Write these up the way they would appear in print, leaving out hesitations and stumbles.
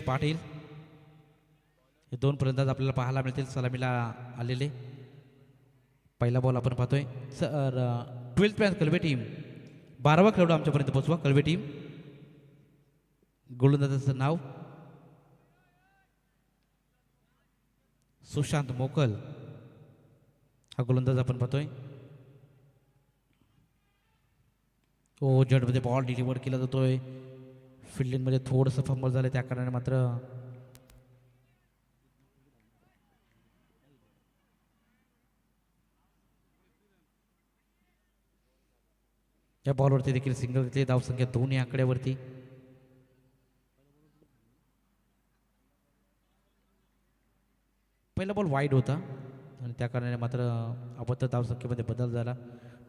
पाटील हे दोन फलंदाज आपल्याला पाहायला मिळतील सलामीला आलेले. पहिला बॉल आपण पाहतोय. सर 12th मॅच कलवे टीम 12वा खेळाडू आमच्यापर्यंत पोहोचवा. कलवे टीम गोलंदाजाचं नाव सुशांत मोकल हा गोलंदाज आपण पाहतोय. ओ जडमध्ये बॉल डिलिव्हर केला जातोय. फिल्डिंगमध्ये थोडंसं फंबल झालं त्या कारणाने मात्र या बॉलवरती देखील सिंगल घेतली. धावसंख्या 2 या आकड्यावरती. पहिला बॉल वाईड होता आणि त्या कारणाने मात्र अबद्ध धावसंख्येमध्ये बदल झाला.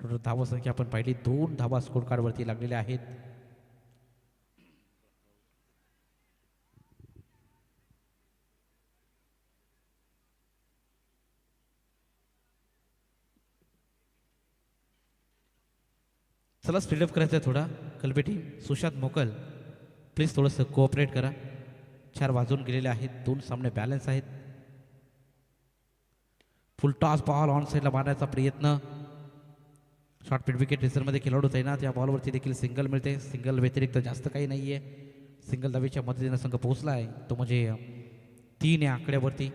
टोटल धावसंख्या आपण पाहिली 2 धावा स्कोर कार्डवरती लागलेल्या आहेत. चला स्पीडअप करायचं आहे थोडा. कलबे टीम सुशांत मोकल प्लीज थोडंसं कोऑपरेट करा. 4 वाजून गेलेले आहेत. 2 सामने बॅलन्स आहेत. फुल टॉस बॉल ऑन साईडला मारण्याचा प्रयत्न. शॉर्ट पिट विकेट रिझर्वमध्ये खेळाडू तैनात. या बॉलवरती देखील सिंगल मिळते. सिंगल व्यतिरिक्त जास्त काही नाही आहे. सिंगल धावेच्या मदतीनं संघ पोहोचला आहे तो म्हणजे 3 या आकड्यावरती.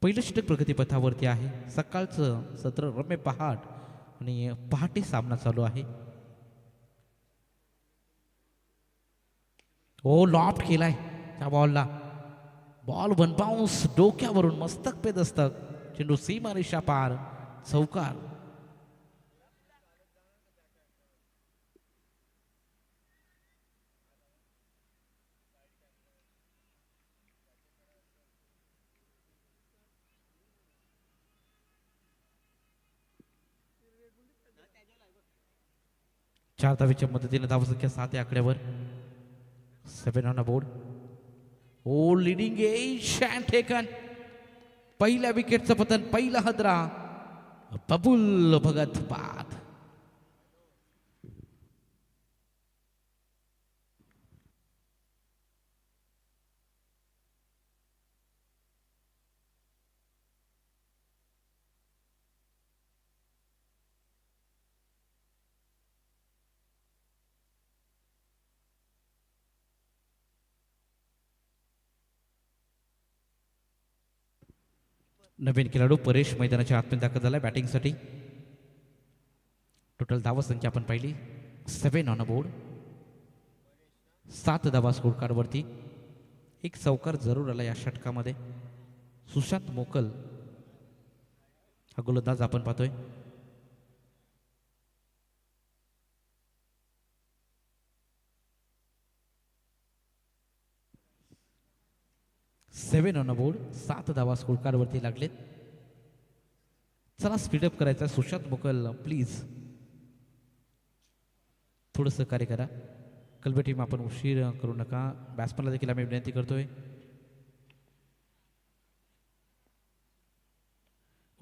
पहिलं षटक प्रगतीपथावरती आहे. सकाळचं सत्र रम्य पहाट आणि पहाटे सामना चालू आहे. ओ लॉफ्ट केलाय त्या बॉलला. बॉल वन बाउन्स डोक्यावरून मस्तक पे दस्तक. चेंडू सीमा रेषा पार. चौकार. चार धावेच्या मदतीने धावसंख्या 7 या आकड्यावर. 7 ऑन अ बोर्ड. ओ लिडिंग एज अँड टेकन. पहिल्या विकेटचं पतन. पहिला हदरा बबुल भगत बाद. नवीन खेळाडू परेश मैदानाच्या आतमध्ये दाखल झाला बॅटिंगसाठी. टोटल धावा संख्या आपण पाहिली 7 ऑन अ बोर्ड. 7 धावा स्कोर कार्डवरती. एक चौकार जरूर आला या षटकामध्ये. सुशांत मोकल हा गोलंदाज आपण पाहतोय. सेवन ऑन अ बोर्ड. 7 धावा स्कोर कार्डवरती लागलेत. चला स्पीडअप करायचा. सुशांत मोकल प्लीज थोडंसं कार्य करा. कलबे टीम आपण उशीर करू नका. बॅट्समनला देखील आम्ही विनंती करतोय.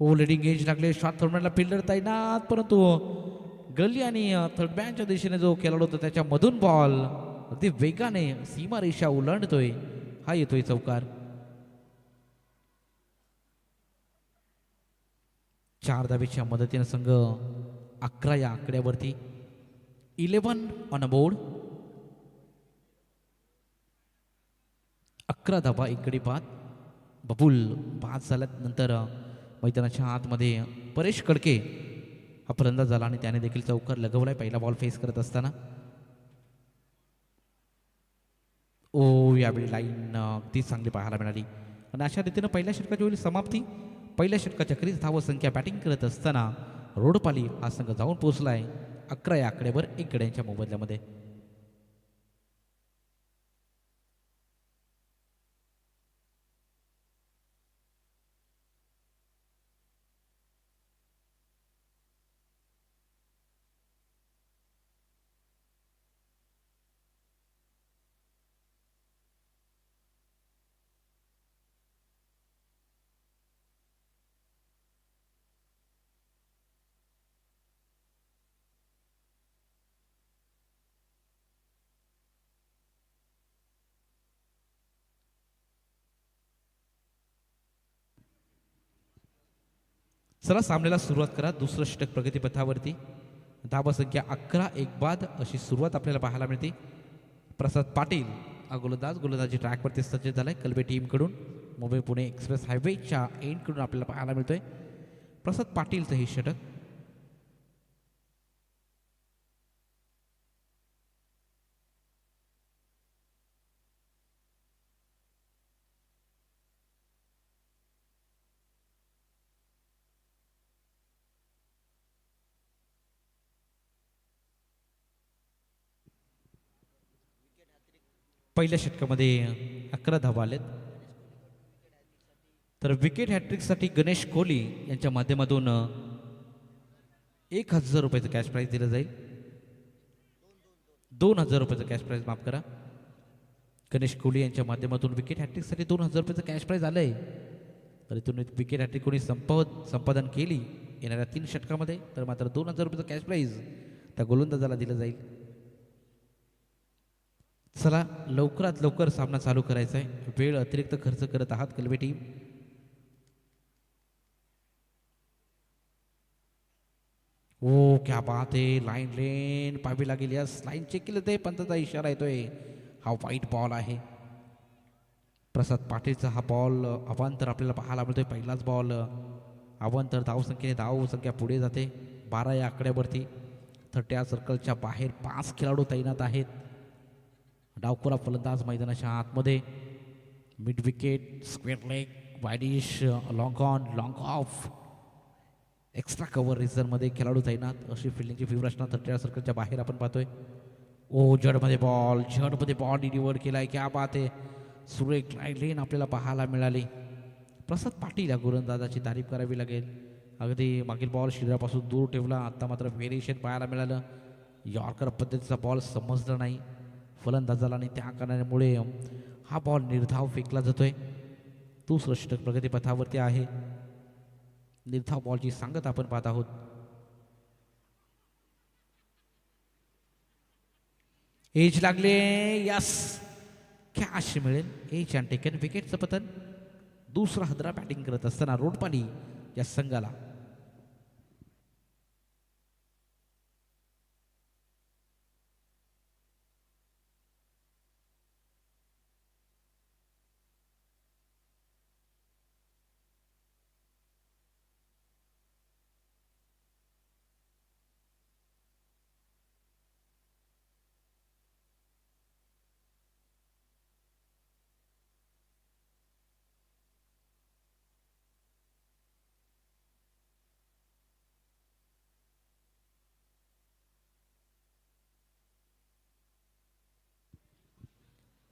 ओ लिडिंग एज लागले. शॉट थर्डमॅनला फिल्डर तैनात परंतु गल्ली आणि थर्ड मॅनच्या दिशेने जो खेळाडू होता त्याच्यामधून बॉल अगदी वेगाने सीमारेषा ओलांडतोय. हा येतोय चौकार. 4 धावेच्या मदतीने संघ 11 या आकड्यावरती. 11 ऑन अ बोर्ड. 11 धावा इकडे बाद. बबुल बाद झाल्यानंतर मैदानाच्या आतमध्ये परेश कडके हा फलंदाज झाला आणि त्याने देखील चौकार लगवलाय पहिला बॉल फेस करत असताना. ओ यावेळी लाईन अगदी चांगली पाहायला मिळाली आणि अशा रीतीनं पहिल्या षटकाची होईल समाप्ती. पहिल्या षटकाच्या क्रीज धाव संख्या बॅटिंग करत असताना रोडपाली हा संघ जाऊन पोहोचलाय 11 या आकड्यावर 1 गड्यांच्या मोबदल्यामध्ये. चला सामन्याला सुरुवात करा. दुसरं षटक प्रगतीपथावरती. धावा संख्या 11 एक बाद अशी सुरुवात आपल्याला पाहायला मिळते. प्रसाद पाटील हा गोलंदाजी ट्रॅकवरती सज्ज झालाय कलबे टीमकडून. मुंबई पुणे एक्सप्रेस हायवेच्या एंडकडून आपल्याला पाहायला मिळतोय प्रसाद पाटीलचं हे षटक. पहिल्या षटकामध्ये 11 धावा आलेत. तर विकेट हॅट्रिकसाठी गणेश कोहली यांच्या माध्यमातून 1,000 रुपयाचं कॅश प्राईज दिलं जाईल. 2,000 रुपयाचं कॅश प्राईज माफ करा. गणेश कोहली यांच्या माध्यमातून विकेट हॅट्रिकसाठी 2,000 रुपयाचं कॅश प्राईज आलंय. तर इथून विकेट हॅट्रिक कोणी संपादन केली येणाऱ्या 3 षटकामध्ये तर मात्र 2,000 रुपयाचं कॅश प्राईज त्या गोलंदाजाला दिलं जाईल. चला लवकरात लवकर सामना चालू करायचा आहे. वेळ अतिरिक्त खर्च करत आहात कलबे टीम. ओ क्या बात आहे. लाईन लेन पाहावी लागेल. यस लाईन चेक केलं ते पंतचा इशारा येतोय. हा वाईट बॉल आहे. प्रसाद पाटीलचा हा बॉल अवांतर आपल्याला पाहायला मिळतोय. पहिलाच बॉल अवांतर. धावसंख्या पुढे जाते 12 या आकड्यावरती. 30 सर्कलच्या बाहेर 5 खेळाडू तैनात आहेत. डावखोरा फलंदाज मैदानाच्या आतमध्ये. मिड विकेट स्क्वेअर लेग वायडिश long on long off extra cover रिझनमध्ये खेळाडू तैनात. अशी फिल्डिंगची फीवर असणार. 30 सर्कलच्या बाहेर आपण पाहतोय. ओ जडमध्ये बॉल डिलिव्हर केलाय. क्या बात आहे. सुरेख लेन आपल्याला पाहायला मिळाली. प्रसाद पाटील या गोलंदाजाची तारीफ करावी लागेल. अगदी मागील बॉल शिरापासून दूर ठेवला. आता मात्र व्हेरिएशन पाहायला मिळालं. यॉर्कर पद्धतीचा बॉल समजला नाही फलंदाजाला आणि त्या कारणामुळे हा बॉल निर्धाव फेकला जातोय. दुसरं षटक प्रगतीपथावरती आहे. निर्धाव बॉलची सांगत आपण पाहत आहोत. एज लागले. यस कॅश मिळेल. Edge and taken. विकेटचं पतन. दुसरा हदरा बॅटिंग करत असताना रोडपाली या संघाला.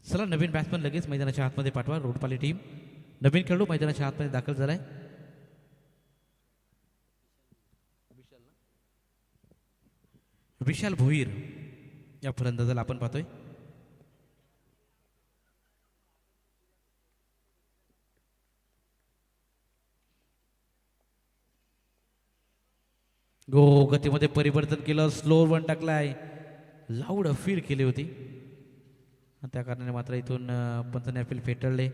चला नवीन बॅट्समन लगेच मैदानाच्या आतमध्ये पाठवा. रोडपाली टीम नवीन खेळाडू मैदानाच्या आतमध्ये दाखल झालाय. विशाल भोईर या फलंदाजाला आपण पाहतोय. गतीमध्ये परिवर्तन केलं. स्लोअर वन टाकलाय. लाऊड अफीर केली होती. त्या कारणाने मात्र इथून पंचने अपील फेटाळले.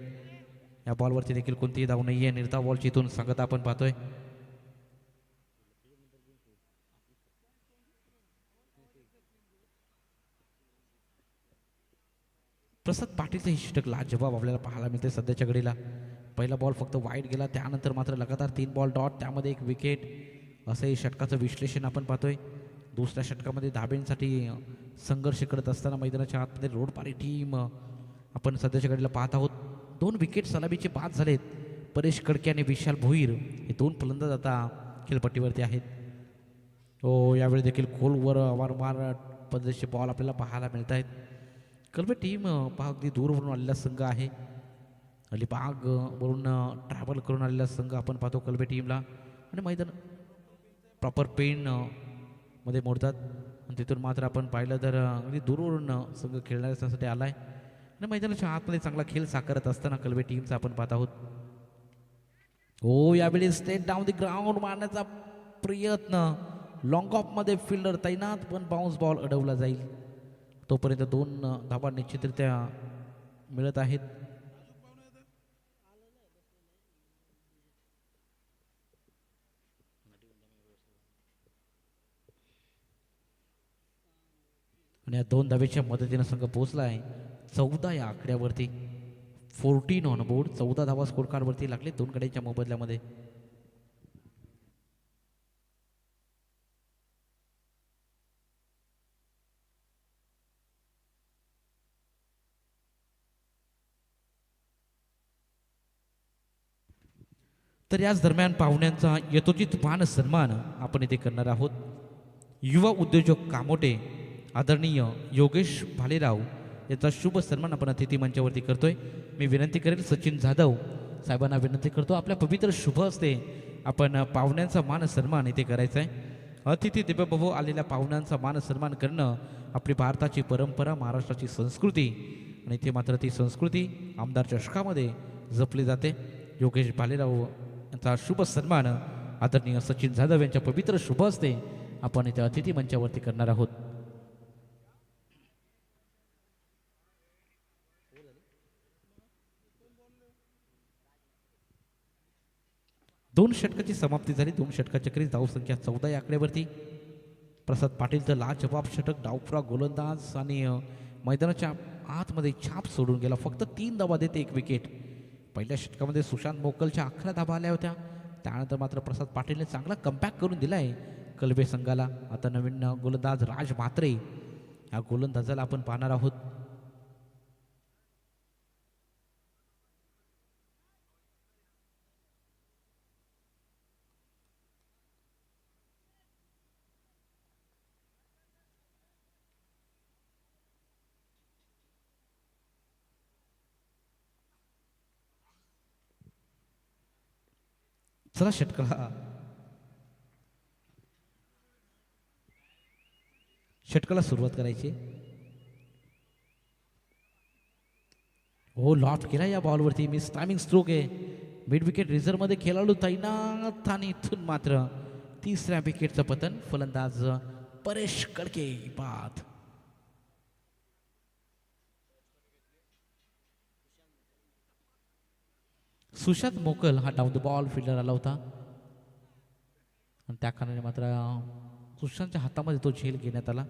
या बॉलवरती देखील कोणतीही धाव नाही आहे. निर्धाव बॉलची इथून सांगत आपण पाहतोय. प्रसाद पाटीलचं हे षटक लाजवाब आपल्याला पाहायला मिळते सध्याच्या घडीला. पहिला बॉल फक्त वाईड गेला. त्यानंतर मात्र लगातार 3 बॉल डॉट त्यामध्ये 1 विकेट असं हे षटकाचं विश्लेषण आपण पाहतोय. दुसऱ्या षटकामध्ये धाब्यांसाठी संघर्ष करत असताना मैदानाच्या आतमध्ये रोडपाली टीम आपण सध्याच्या घडीला पाहत आहोत. 2 विकेट सलामीचे बाद झालेत. परेश कडके आणि विशाल भोईर हे 2 फलंदाज आता खेळपट्टीवरती आहेत. यावेळी देखील खोलवर वारंवार पद्धतीचे बॉल आपल्याला पाहायला मिळत आहेत. कलबे टीम पहा अगदी दूरवरून आलेला संघ आहे. अलिबाग वरून ट्रॅव्हल करून आलेला संघ आपण पाहतो कलबे टीमला. आणि मैदान प्रॉपर पेन मध्ये मोडतात. आणि तिथून मात्र आपण पाहिलं तर अगदी दूरवरून संघ खेळण्यासाठी आला आहे. आणि मैदानाच्या आतमध्ये चांगला खेळ साकारत असताना कलबे टीमचा आपण पाहत आहोत. यावेळी स्टेट डाऊन द ग्राउंड मारण्याचा प्रयत्न. लॉंग ऑफमध्ये फिल्डर तैनात पण बाउन्स बॉल अडवला जाईल. तोपर्यंत 2 धावा निश्चितरित्या मिळत आहेत. आणि 2 धावेच्या मदतीनं संघ पोहोचला आहे 14 या आकड्यावरती. 14 ऑन बोर्ड. 14 धावा स्कोर कार्डवरती लागले 2 गड्यांच्या मोबदल्यामध्ये. तर याच दरम्यान पाहुण्यांचा यथोचित मान सन्मान आपण इथे करणार आहोत. युवा उद्योजक कामोटे आदरणीय योगेश भालेराव याचा शुभ सन्मान आपण अतिथी मंचावरती करतोय. मी विनंती करेल सचिन जाधव साहेबांना विनंती करतो आपल्या पवित्र शुभ हस्ते आपण पाहुण्यांचा मान सन्मान इथे करायचा आहे. अतिथी दिव्यभव आलेल्या पाहुण्यांचा मान सन्मान करणं आपली भारताची परंपरा, महाराष्ट्राची संस्कृती आणि इथे मात्र ती संस्कृती आमदार चषकामध्ये जपली जाते. योगेश भालेराव यांचा शुभ सन्मान आदरणीय सचिन जाधव यांच्या पवित्र शुभ हस्ते आपण इथे अतिथी मंचावरती करणार आहोत. दोन षटकाची समाप्ती झाली. 2 षटकाच्या क्रीज धावसंख्या 14 या आकड्यावरती. प्रसाद पाटीलचं लाजवाब षटक, डावफुरा गोलंदाज आणि मैदानाच्या आतमध्ये छाप सोडून गेला. फक्त 3 धावा देते 1 विकेट. पहिल्या षटकामध्ये सुशांत मोकलच्या 11 धावा आल्या होत्या. त्यानंतर मात्र प्रसाद पाटीलने चांगला कमबॅक करून दिला आहे कलबे संघाला. आता नवीन गोलंदाज राज म्हात्रे या गोलंदाजाला आपण पाहणार आहोत. चला षटकाला सुरुवात करायची. हो, लॉफ्ट केला या बॉलवरती. मिस टायमिंग स्ट्रोक आहे. मिड विकेट रिझर्व्हमध्ये खेळाडू तैनात आणि इथून मात्र 3ऱ्या विकेटचं पतन. फलंदाज परेश कडके बाद. सुशांत मोकल हा डाऊन द बॉल फिल्डर आला होता आणि त्या कारणाने मात्र सुशांतच्या हातामध्ये तो झेल घेण्यात आला.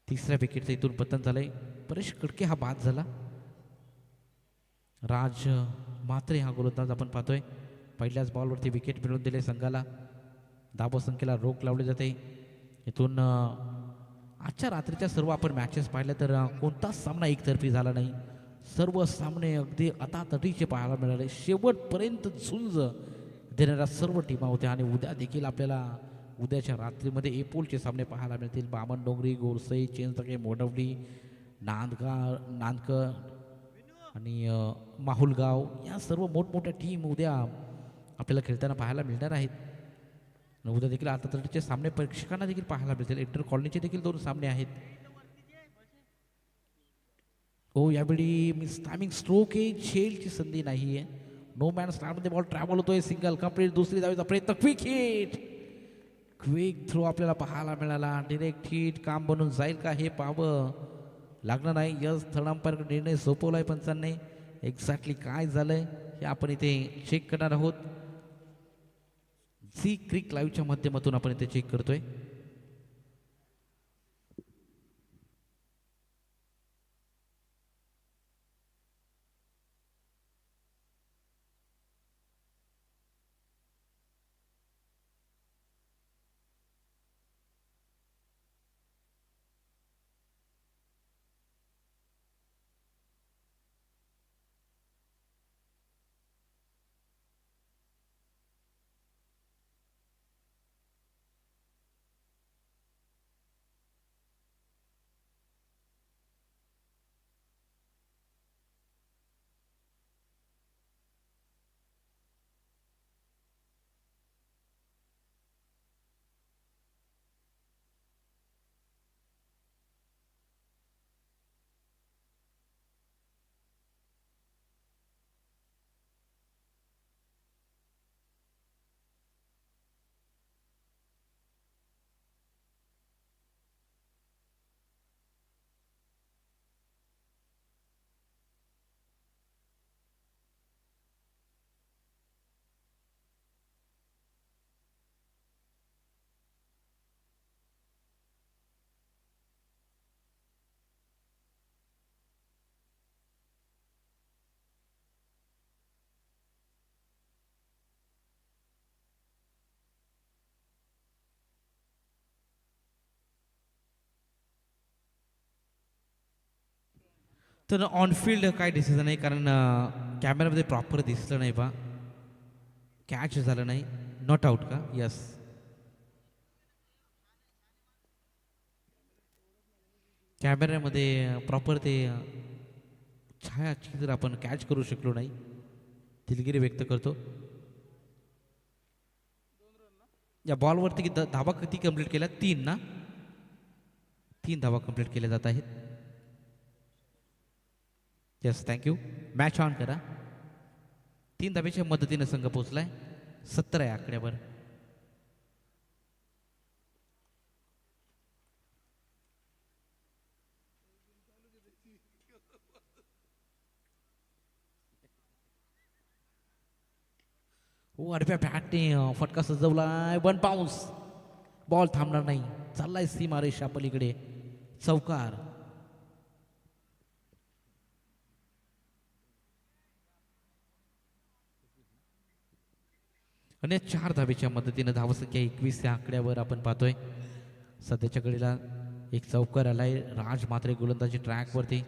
3ऱ्या विकेटचं इथून पतन झालंय. परेश कडके हा बाद झाला. राज म्हात्रे हा गोलंदाज आपण पाहतोय. पहिल्याच बॉलवरती विकेट मिळवून दिले संघाला. धावसंख्येला रोख लावली जाते. इथून आजच्या रात्रीच्या सर्व आपण मॅचेस पाहिल्या तर कोणताच सामना एकतर्फी झाला नाही. सर्व सामने अगदी अतातटीचे पाहायला मिळाले. शेवटपर्यंत झुंज देणाऱ्या सर्व टीमा होत्या आणि उद्या देखील आपल्याला उद्याच्या रात्रीमध्ये एपोलचे सामने पाहायला मिळतील. बामणडोंगरी, गोरसई, चेंजतके, मोडवली, नांदकर आणि माहुलगाव या सर्व मोठमोठ्या टीम उद्या आपल्याला खेळताना पाहायला मिळणार आहेत. उद्या देखील अतातटीचे सामने प्रेक्षकांना देखील पाहायला मिळतील. इंटर कॉलनीचे देखील 2 सामने आहेत. हो, यावेळी मिस टायमिंग स्ट्रोक आहे. झेलची संधी नाही आहे. नो मॅन स्लॅममध्ये बॉल ट्रॅव्हल होतोय. Single complete. 2री धावेचा प्रयत्न. Quick hit. क्विक थ्रो आपल्याला पाहायला मिळाला. डिरेक्ट हिट काम बनून जाईल का हे पाहावं लागणार नाही. यस, थर्ड अंपायर निर्णय सोपवलाय पंचांनी. एक्झॅक्टली काय झालंय हे आपण इथे चेक करणार आहोत. झी क्रिक लाईव्हच्या माध्यमातून आपण इथे चेक करतोय. तर ऑनफिल्ड काय डिसिजन आहे कारण कॅमेरामध्ये प्रॉपर दिसलं नाही बा कॅच झालं नाही नॉट आऊट का यस कॅमेऱ्यामध्ये प्रॉपर ते छायाचित्र आपण कॅच करू शकलो नाही दिलगिरी व्यक्त करतो या बॉलवरती धावा किती कंप्लीट केल्या 3 ना 3 धावा कंप्लीट केल्या जात आहेत येस थँक्यू मॅच ऑन करा 3 धावेच्या मदतीने संघ पोहोचलाय 70 आहे आकड्यावर हो आडव्या बॅटने फटका सजवलाय 1 बाउन्स बॉल थांबणार नाही चाललाय सीमारेषा पलीकडे चौकार आणि 4 धावेच्या मदतीने धावसंख्या 21 या आकड्यावर आपण पाहतोय सध्याच्या घडीला एक चौकार आलाय राज मात्रे गोलंदाजी ट्रॅकवरती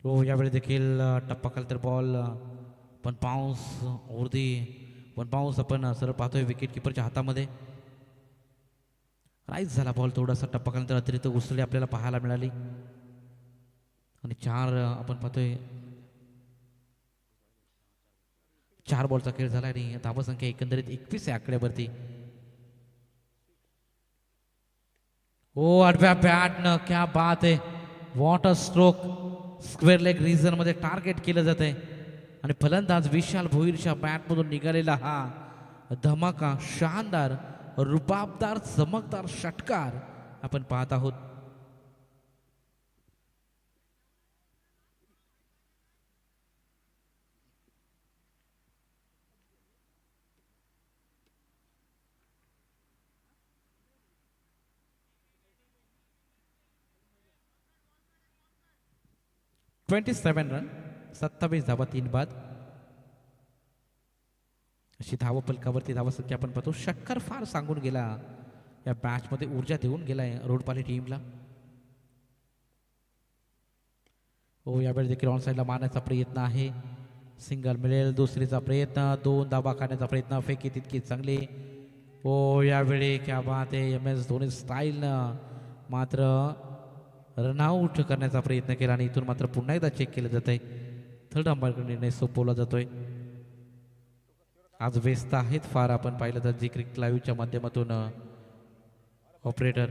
हो यावेळी देखील टप्पा खाल तर बॉल पण बाउन्स ओरदी पण बाउन्स आपण सरळ पाहतोय विकेट किपरच्या हातामध्ये राईज झाला बॉल थोडासा टप्पा खाल तर अतिरिक्त उसळी आपल्याला पाहायला मिळाली आणि 4 आपण पाहतोय 4 बॉलचा खेळ झाला आणि धावसंख्या एकंदरीत 21 आहे आकड्यावरती ओ आडव्या बॅटनं क्या बात आहे what a stroke square leg region मध्ये टार्गेट केलं जात आहे आणि फलंदाज विशाल भोईरच्या बॅटमधून निघालेला हा धमाका शानदार रुबाबदार चमकदार षटकार आपण पाहत आहोत 27 रन 27 धावा 3 बाद अशी धाव फलकावरती धावसंख्या आपण पाहतो षटकार फार सांगून गेला या मॅचमध्ये ऊर्जा देऊन गेलाय रोडपाली टीमला हो यावेळी देखील ऑन साईडला मारण्याचा प्रयत्न आहे सिंगल मिळेल दुसरीचा प्रयत्न 2 धावा काढण्याचा प्रयत्न फेकी तितकी चांगली हो यावेळी क्या बात आहे MS धोनी स्टाईलनं मात्र रनआउट करण्याचा प्रयत्न केला आणि इथून मात्र पुन्हा एकदा चेक केलं जात आहे थर्ड अंपायरकडे निर्णय सोपवला जातोय आज व्यस्त आहेत फार आपण पाहिलं तर जी क्रिकेट लाईव्हच्या माध्यमातून ऑपरेटर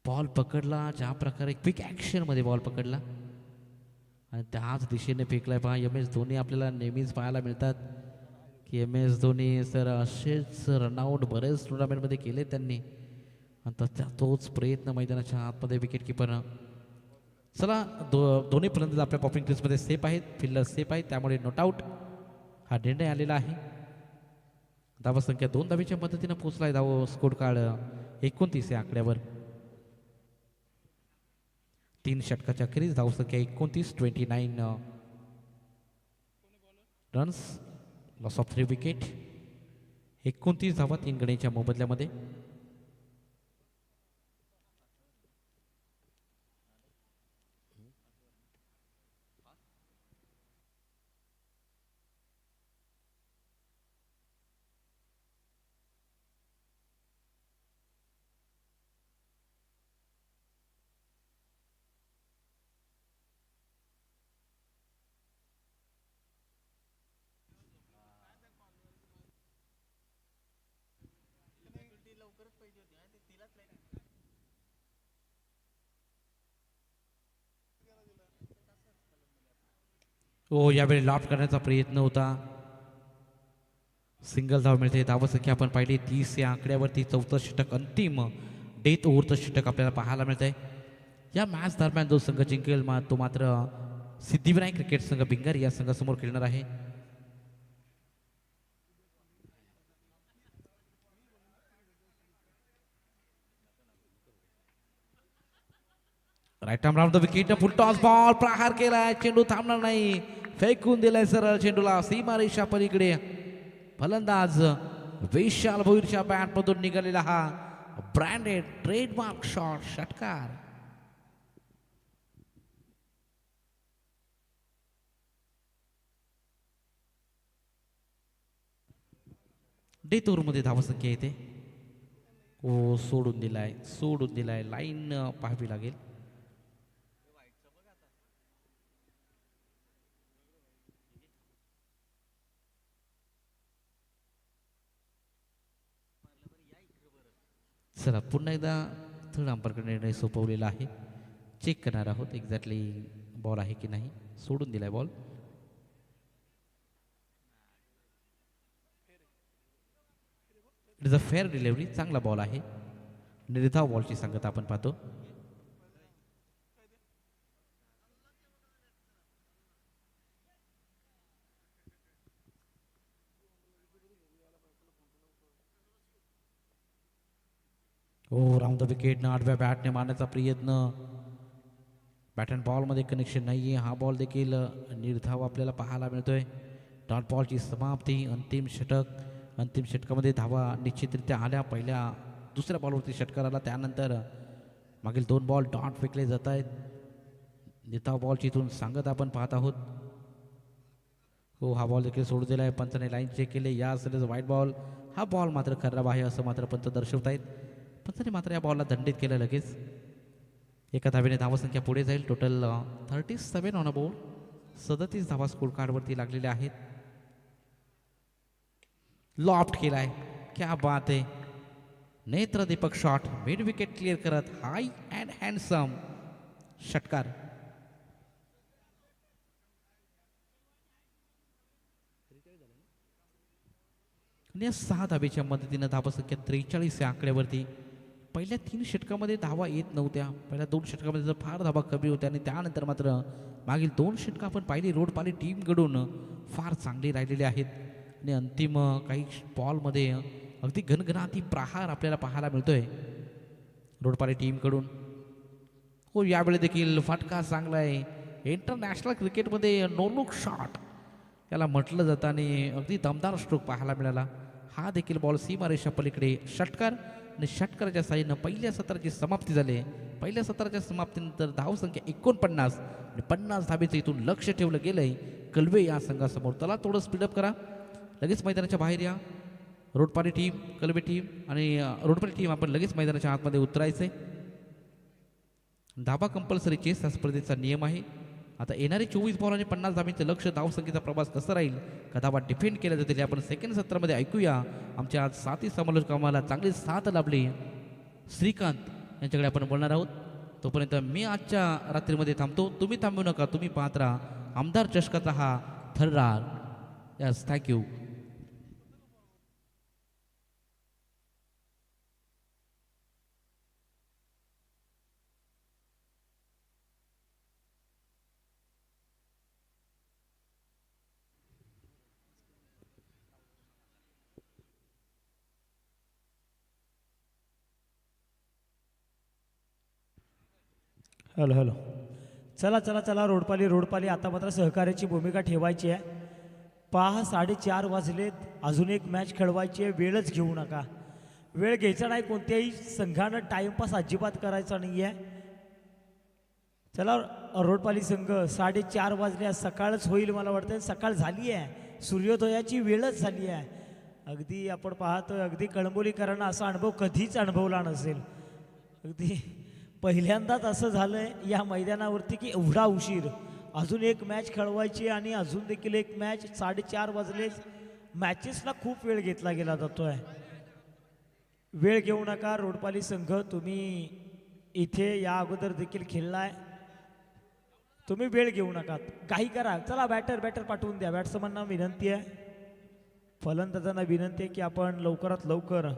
बॉल पकडला ज्या प्रकारे क्विक ॲक्शनमध्ये बॉल पकडला आणि त्याच दिशेने फेकलाय पहा MS धोनी आपल्याला नेहमीच पाहायला मिळतात की MS धोनी सर असेच रनआउट बरेच टुर्नामेंटमध्ये केले त्यांनी आणि तोच प्रयत्न मैदानाच्या आतमध्ये विकेट किपरनं चला दोन्ही फलंदाज आपल्या पॉपिंग क्रीजमध्ये सेफ आहेत फिल्डर सेफ आहेत त्यामुळे नॉट आऊट हा निर्णय आलेला आहे धावसंख्या 2 धावेच्या मदतीनं पोचलाय धाव स्कोर कार्ड 29 या आकड्यावर 3 षटकाच्या अखेरीस धावसंख्या 29 रन्स लॉस ऑफ 3 विकेट 29 धावा 3 गणेच्या मोबदल्यामध्ये हो यावेळी लॉफ्ट करण्याचा प्रयत्न होता सिंगल धाव मिळते धावसंख्या आपण पाहिली 30 या आकड्यावरती 4थं षटक अंतिम डेथ ओव्हरचं षटक आपल्याला पाहायला मिळत आहे या मॅच दरम्यान जो संघ जिंकेल तो मात्र सिद्धिविनायक क्रिकेट संघ भिंगार या संघासमोर खेळणार आहे right arm round the wicket full toss ball प्रहार केलाय चेंडू थांबणार नाही फेकून दिलाय सरळ चेंडूला सीमारेषा पलीकडे फलंदाज विशाल भोईरच्या बॅटमधून निघालेला हा ब्रँडेड ट्रेडमार्क शॉट षटकार. डेतूरमध्ये धावसंख्या येते. ओ सोडून दिलाय लाईन पाहावी लागेल. चला पुन्हा एकदा थर्ड अंपायरकडे निर्णय सोपवलेला आहे. चेक करणार आहोत एक्झॅक्टली बॉल आहे की नाही. सोडून दिलाय ball. It is a fair delivery. चांगला बॉल आहे. निर्धाव बॉलची सांगत आपण पाहतो. हो राऊंड द विकेट न आठव्या बॅटने मारण्याचा प्रयत्न. बॅट अँड बॉलमध्ये कनेक्शन नाही आहे. हा बॉल देखील निर्धाव आपल्याला पाहायला मिळतोय. डॉट बॉलची समाप्ती. अंतिम षटकामध्ये धावा निश्चितरित्या आल्या. दुसऱ्या बॉलवरती षटकार आला. त्यानंतर मागील 2 बॉल डॉट फेकले जात आहेत. निर्धाव बॉलची इथून सांगत आपण पाहत आहोत. हो हा बॉल देखील सोडून दिला आहे. पंचाने लाईन चेक केले. या असलेला व्हाईट बॉल. हा बॉल मात्र खराब आहे असं मात्र पंच दर्शवत आहेत. पंचाने मात्र या बॉलला दंडित केलं लगेच. एका धावेने धावसंख्या पुढे जाईल. Total 37 on a board. 37 धावा स्कोर कार्डवरती लागलेल्या आहेत. लॉफ्ट केलाय. क्या बात आहे. नेत्र Deepak shot mid wicket clear करत हाय अँड हँडसम षटकार. आणि 6 धावेच्या मदतीनं धावसंख्या 43 या आकड्यावरती. पहिल्या 3 षटकामध्ये धावा येत नव्हत्या. पहिल्या 2 षटकामध्ये तर फार धावा कमी होत्या आणि त्यानंतर मात्र मागील 2 षटकं आपण पाहिली रोडपाली टीमकडून फार चांगली राहिलेली आहेत. आणि अंतिम काही बॉलमध्ये अगदी घनघनाती प्रहार आपल्याला पाहायला मिळतोय रोडपाली टीमकडून. हो यावेळी देखील फटका चांगला आहे. इंटरनॅशनल क्रिकेटमध्ये नो लुक शॉट याला म्हटलं जातं आणि अगदी दमदार स्ट्रोक पाहायला मिळाला. हा देखील बॉल सीमारेषा पलीकडे षटकार. आणि षटकाराच्या साह्यानं पहिल्या सत्राची समाप्ती झाली. पहिल्या सत्राच्या समाप्तीनंतर धावसंख्या 49 आणि 50 धावेचं इथून लक्ष ठेवलं गेलंय कलवे या संघासमोर. चला थोडं स्पीडअप करा. लगेच मैदानाच्या बाहेर या. रोडपाली टीम, कलवे टीम आणि रोडपाली टीम आपण लगेच मैदानाच्या आतमध्ये उतरायचंय. धाबा कंपल्सरी चेस हा स्पर्धेचा नियम आहे. आता येणारे 24 बॉल आणि 50 धावांचं लक्ष धावसंख्येचा प्रवास कसा राहील का धावा डिफेंड केल्या जातील आपण सेकंड सत्रामध्ये ऐकूया. आमच्या आज साथी समालोचक आम्हाला चांगली साथ लाभली श्रीकांत यांच्याकडे आपण बोलणार आहोत. तोपर्यंत मी आजच्या रात्रीमध्ये थांबतो. तुम्ही थांबू नका. तुम्ही पाहत राहा आमदार चषकाचा हा थर्रार. Yes thank you. Hello hello. चला चला चला. रोडपाली आता मात्र सहकार्याची भूमिका ठेवायची आहे. पहा 4:30 वाजलेत. अजून एक मॅच खेळवायची आहे. वेळच घेऊ नका. वेळ घ्यायचा नाही. कोणत्याही संघानं टाईमपास अजिबात करायचा नाही आहे. चला रोडपाली संघ 4:30 वाजले. सकाळच होईल मला वाटतं. सकाळ झाली आहे. सूर्योदयाची वेळच झाली आहे. अगदी आपण पाहतोय अगदी कळंबोलीकरांना असा अनुभव कधीच अनुभवला नसेल. अगदी पहिल्यांदाच असं झालंय या मैदानावरती की एवढा उशीर. अजून एक मॅच खेळवायची आणि अजून देखील एक मॅच. 4:30 वाजले. मॅचेसला खूप वेळ घेतला गेला जातोय. वेळ घेऊ नका. रोडपाली संघ तुम्ही इथे या अगोदर देखील खेळलाय. तुम्ही वेळ घेऊ नका. काही करा. चला बॅटर पाठवून द्या. बॅट्समनना विनंती आहे. फलंदाजांना विनंती आहे की आपण लवकरात लवकर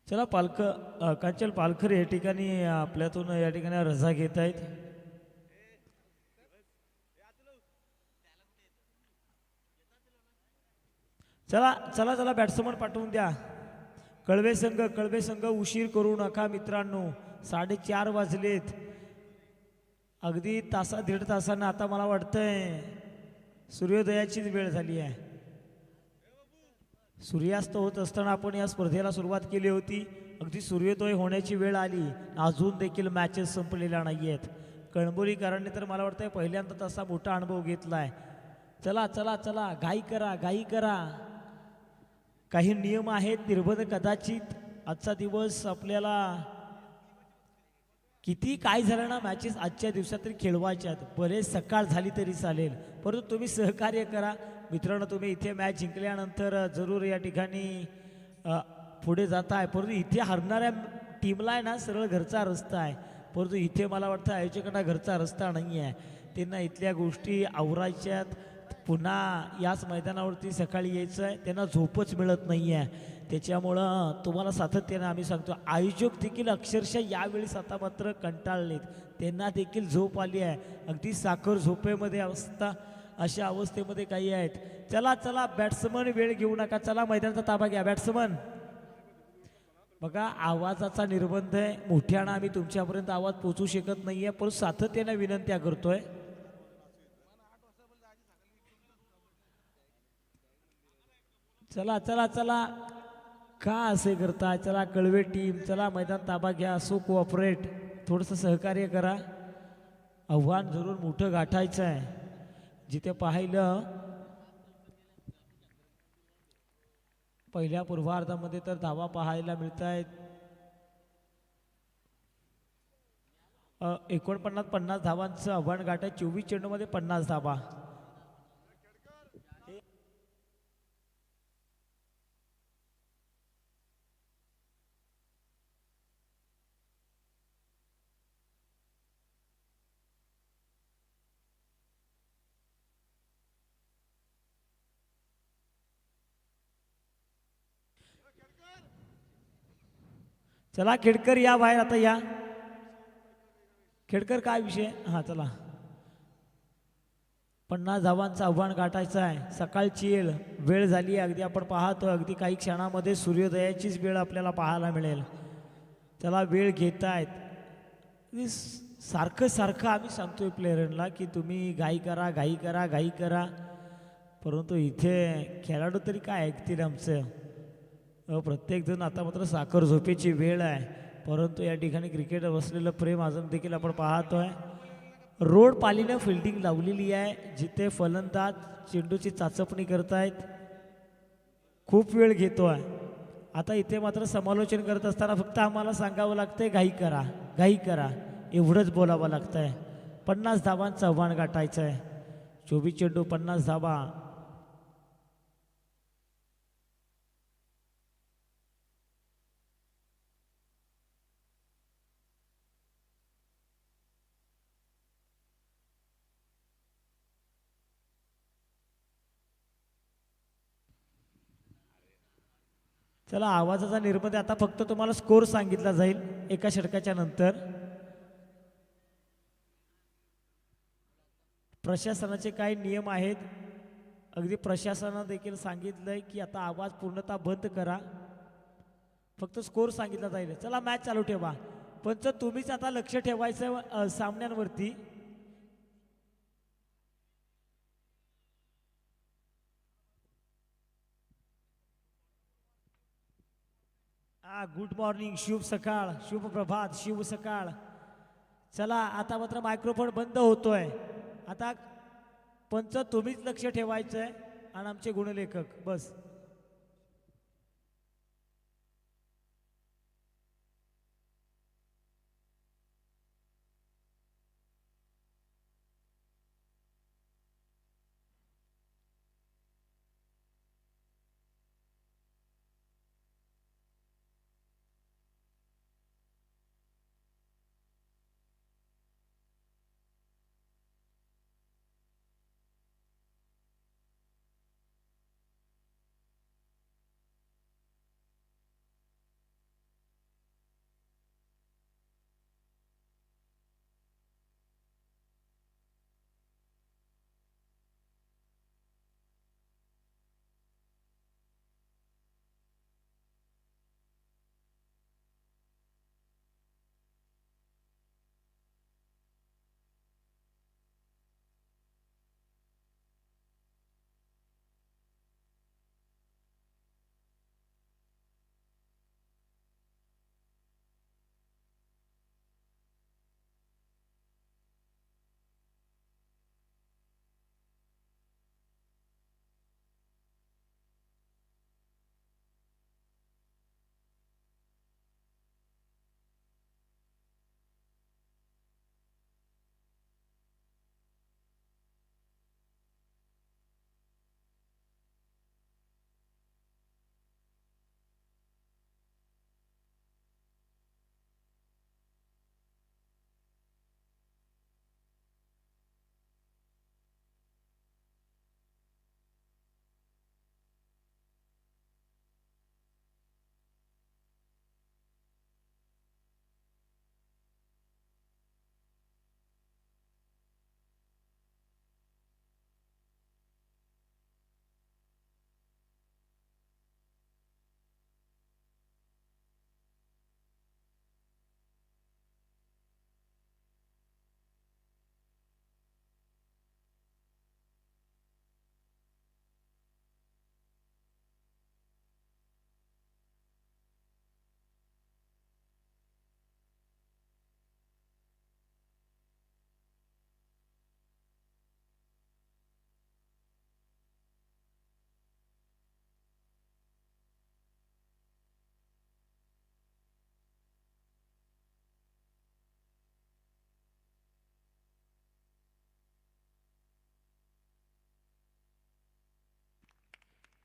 चला कांचन पालकर या ठिकाणी आपल्यातून या ठिकाणी रजा घेत आहेत. चला चला चला बॅट्समन पाठवून द्या. कळवे संघ उशीर करू नका मित्रांनो. 4:30 वाजलेत. अगदी दीड तासानं आता मला वाटतंय सूर्योदयाचीच वेळ झाली आहे. सूर्यास्त होत असताना आपण या स्पर्धेला सुरुवात केली होती. अगदी सूर्योदय होण्याची वेळ आली, अजून देखील मॅचेस संपलेल्या नाही आहेत. कळंबोलीकरांनी तर मला वाटतंय पहिल्यांदा तसा मोठा अनुभव घेतला आहे. चला चला चला घाई करा. काही नियम आहेत, निर्बंध. कदाचित आजचा दिवस आपल्याला किती काय झालं ना, मॅचेस आजच्या दिवसात तरी खेळवायच्यात. भले सकाळ झाली तरी चालेल, परंतु तुम्ही सहकार्य करा मित्रांनो. तुम्ही इथे मॅच जिंकल्यानंतर जरूर या ठिकाणी पुढे जाताय, परंतु इथे हरणाऱ्या टीमला आहे ना सरळ घरचा रस्ता आहे, परंतु इथे मला वाटतं आयोजकांना घरचा रस्ता नाही आहे. त्यांना इथल्या गोष्टी आवरायच्यात. पुन्हा याच मैदानावरती सकाळी यायचं आहे, त्यांना झोपच मिळत नाही आहे. त्याच्यामुळं तुम्हाला सातत्यानं आम्ही सांगतो, आयोजक देखील अक्षरशः यावेळेस आता मात्र कंटाळलेत. त्यांना देखील झोप आली आहे, अगदी साखर झोपेमध्ये अशा अवस्थेमध्ये काही आहेत. चला चला बॅट्समन वेळ घेऊ नका. चला मैदानाचा ताबा घ्या बॅट्समन. बघा आवाजाचा निर्बंध आहे, मोठ्यानं आम्ही तुमच्यापर्यंत आवाज पोचवू शकत नाही आहे, पण सातत्यानं विनंत्या करतोय. चला चला चला का असे करताय. चला कळवे टीम, चला मैदान ताबा घ्या. सो कोऑपरेट, थोडंसं सहकार्य करा. आव्हान जरूर मोठं गाठायचं आहे. जिथे पाहिलं पहिल्या पूर्वार्धामध्ये तर धावा पाहायला मिळत आहेत 49 धावांचं आव्हान गाठा. 24 चेंडूमध्ये 50 धावा. चला खेडकर या बाहेर, आता या खेडकर. काय विषय? हां चला. 50 धावांचं आव्हान गाठायचं आहे. सकाळची वेळ झाली आहे, अगदी आपण पाहतो अगदी काही क्षणामध्ये सूर्योदयाचीच वेळ आपल्याला पाहायला मिळेल. चला वेळ घेत आहेत. सारखं आम्ही सांगतोय प्लेयरांना की तुम्ही घाई करा, परंतु इथे खेळाडू तरी काय ऐकतील आमचं. प्रत्येकजण आता मात्र साखर झोपेची वेळ आहे, परंतु या ठिकाणी क्रिकेटवर बसलेलं प्रेम अजून देखील आपण पाहतोय. रोड पालीनं फिल्डिंग लावलेली आहे, जिथे फलंदाज चेंडूची चाचपणी करतायत. खूप वेळ घेतोय. आता इथे मात्र समालोचन करत असताना फक्त आम्हाला सांगावं लागतंय घाई करा एवढंच बोलावं लागतंय. 50 धावांचं आव्हान गाठायचं आहे. 24 चेंडू 50 धावा. चला आवाजाचा निर्बंध. आता फक्त तुम्हाला स्कोर सांगितला जाईल एका षटकाच्या नंतर. प्रशासनाचे काही नियम आहेत, अगदी प्रशासनानं देखील सांगितलंय की आता आवाज पूर्णतः बंद करा, फक्त स्कोर सांगितला जाईल. चला मॅच चालू ठेवा, पण तुम्हीच आता लक्ष ठेवायचं सामन्यांवरती. गुड मॉर्निंग, शुभ सकाळ, शुभ प्रभात, शुभ सकाळ. चला आता मात्र मायक्रोफोन बंद होतोय. आता पंच तुम्हीच लक्ष ठेवायचं आहे आणि आमचे गुणलेखक बस.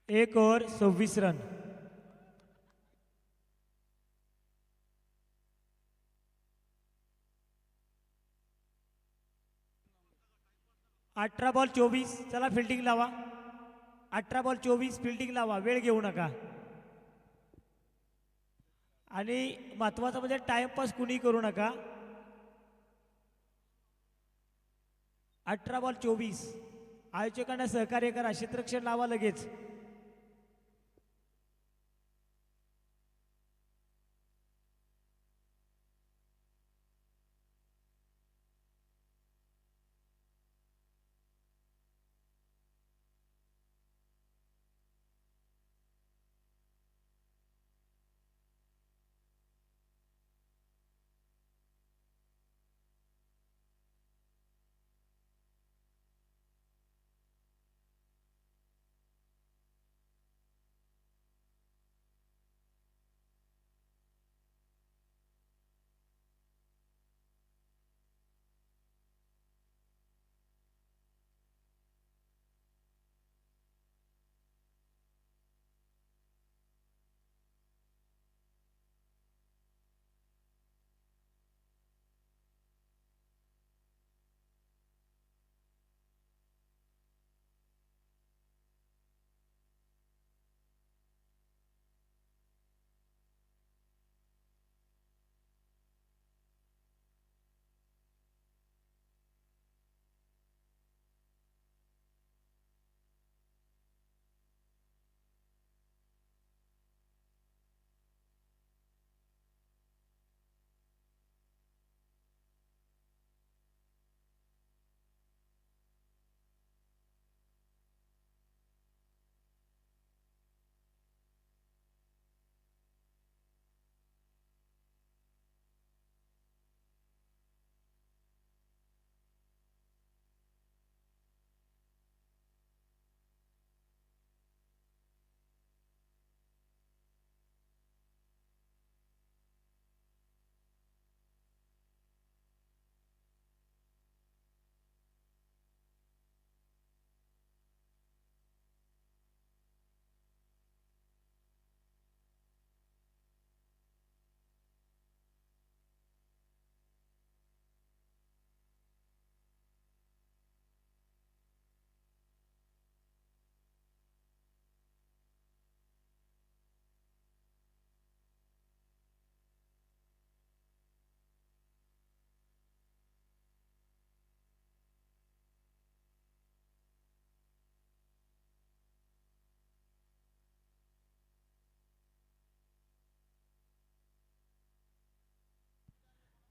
1 ओव्हर 26 रन. अठरा बॉल 24. चला फिल्डिंग लावा. 18 बॉल 24 फिल्डिंग लावा, वेळ घेऊ नका. आणि महत्वाचं म्हणजे टाइमपास कुणी करू नका. 18 बॉल 24. आयोजकांना सहकार्य करा, क्षेत्ररक्षण लावा लगेच.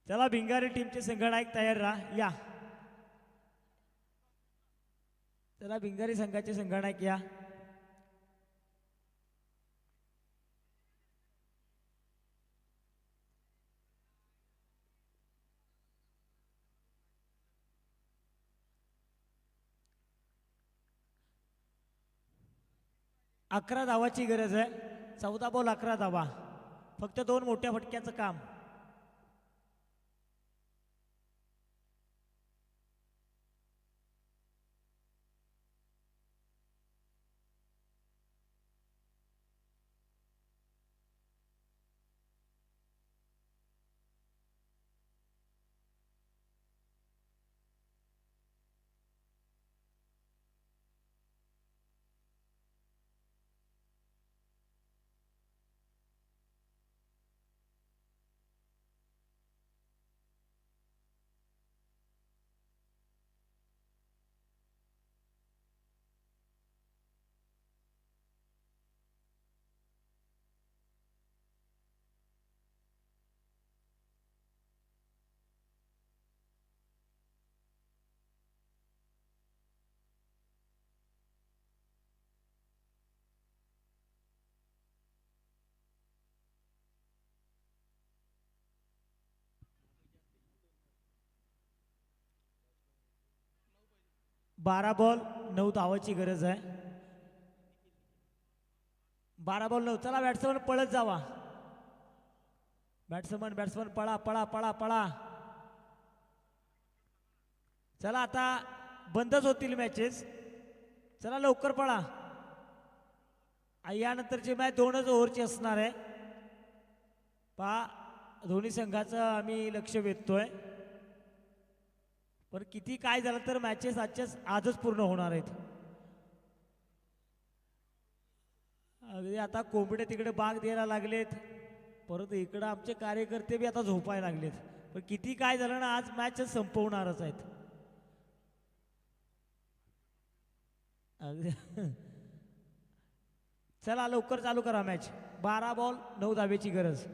चला भिंगारी टीमचे संघनायक तयार राहा, या. चला भिंगारी संघाचे संघनायक या. अकरा धावाची गरज आहे. 14 बॉल 11 धावा. फक्त 2 मोठ्या फटक्याचं काम. बारा बॉल 9 धावाची गरज आहे. 12 बॉल 9. चला बॅट्समन पळत जावा. बॅट्समन पळा पळा पळा पळा. चला आता बंदच होतील मॅचेस. चला लवकर पळा. यानंतरची मॅच 2च ओव्हरची असणार आहे. पहा दोन्ही संघाचं आम्ही लक्ष वेधतोय, पण किती काय झालं तर मॅचेस आजच पूर्ण होणार आहेत. अगदी आता कोंबडे तिकडे बाग द्यायला लागलेत, परंतु इकडं आमचे कार्यकर्ते बी आता झोपायला लागलेत. पण किती काय झालं ना, आज मॅच संपवणारच आहेत. अगदी चला लवकर चालू करा मॅच. 12 बॉल 9 धावेची गरज.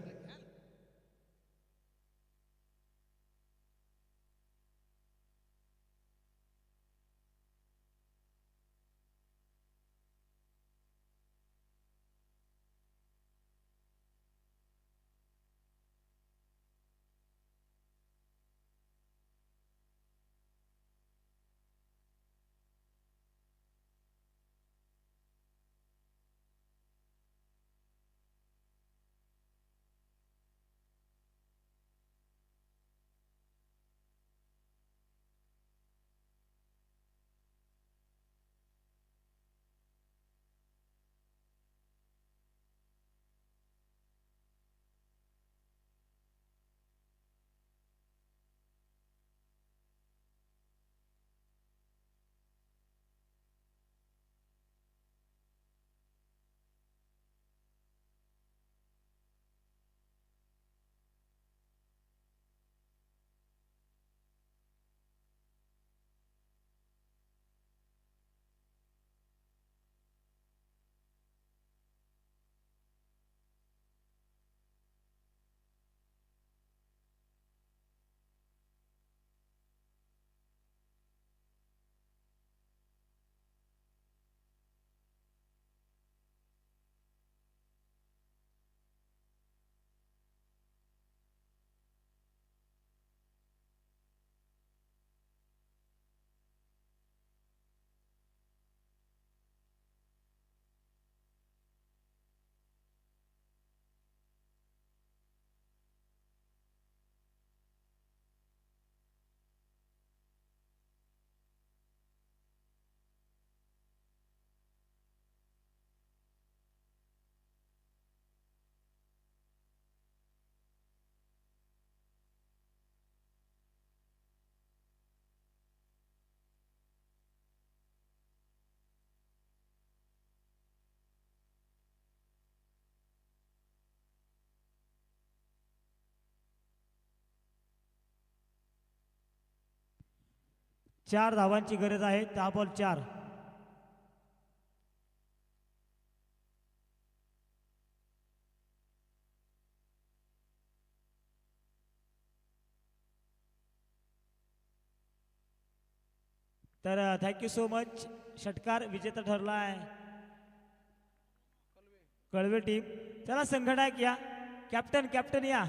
चार धावांची गरज आहे. 10 बॉल 4. तर थँक्यू सो मच. षटकार विजेता ठरला आहे कळवे टीम. चला संघनायक या, कॅप्टन या.